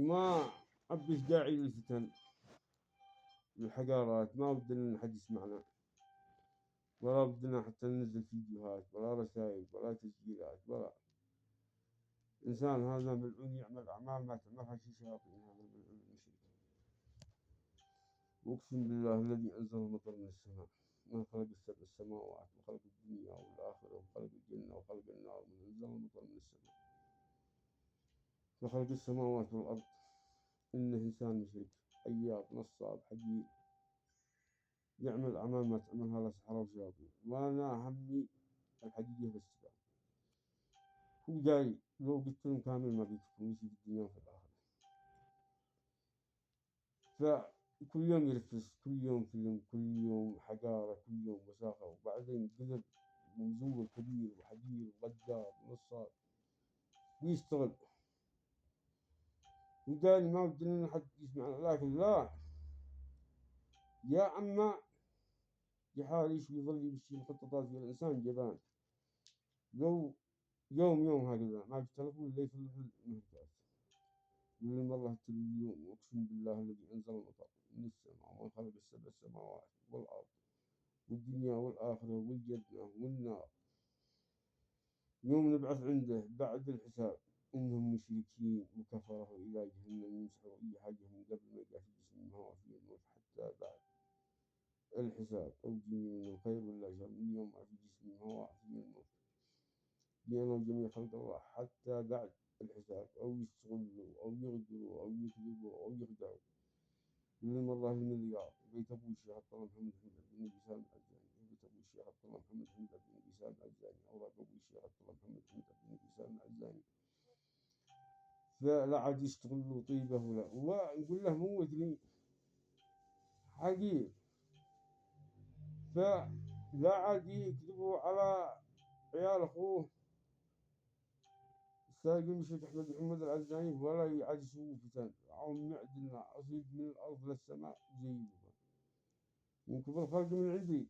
ما أبيش داعي للفتن الحقارات، ما بدنا حد يسمعنا، ولا بدنا حتى ننزل فيديوهات ولا رسائل ولا تسجيلات ولا. إنسان هذا ملعون يعمل أعمال ما تعملها شي شياطين، هذا الملعون المشرك. وأقسم بالله الذي أنزل المطر من السماء، ما خلق السبع السماوات وخلق الدنيا والآخرة وخلق الجنة وخلق النار، من أنزل المطر من السماء وخلق السماوات والأرض. إنه إنسان مشرك عياط نصاب حقير يعمل أعمال ما تعملها لا سحرة وشياطين. وأنا همي الحقيقة بس كذا. هو جاي لو قلت لهم كامل ما بيكفون شي في الدنيا وفي الآخرة. فكل يوم يرفس، كل يوم فيلم، كل يوم حقارة، كل يوم وساخة، وبعدين قلب ومزور كبير وحقير وغدار ونصاب ويشتغل. وداني ما بدنا حد يسمعنا، لكن لا يا أما يحارش ويظل يمشي مخططات في الإنسان جبان. لو يوم هكذا ما بيشتغلوا إلا يفلحوا المهدات من مرة التلفزيون. وأقسم بالله الذي أنزل المطر من السماء ومن خلق السبع السماوات والأرض والدنيا والآخرة والجنة والنار، يوم نبعث عنده بعد الحساب إنهم مشركين وكفروا إلى جهنم يمسحوا أي حاجة من قبل ما يقع في جسمهم هواء في الموت حتى بعد الحساب. أو جيني من الخير ولا شر من يوم ما في جسمهم هواء في الموت لأنه جميع خلق الله حتى بعد الحساب. أو يستغلوا أو يغدروا أو يكذبوا أو يخدعوا. من المرة المليار بيت أبو الشيخ عبد الله محمد حمد عبد النبي سالم العزاني، بيت أبو الشيخ عبد الله محمد حمد عبد النبي سالم العزاني، أوراق أبو الشيخ عبد الله محمد حمد عبد النبي سالم العزاني. فلا عاد يستغلوا طيبه ولا، ونقول له موتني حقير. فلا عاد يكذبوا على عيال أخوه السايق المشرك أحمد محمد العزاني، ولا يعجزوا فتن. عون معدنا أصيب من الأرض للسماء جيبه من كبر خلق من عندي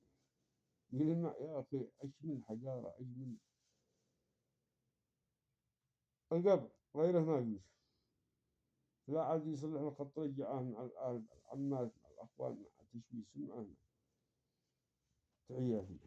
يلمع. يا أخي إيش من حجارة، إيش من القبر غيره ما فيش. لا عاد يصلح الخط رجعه مع العمال مع الأخوان مع تشويه سمعه. تحياتي.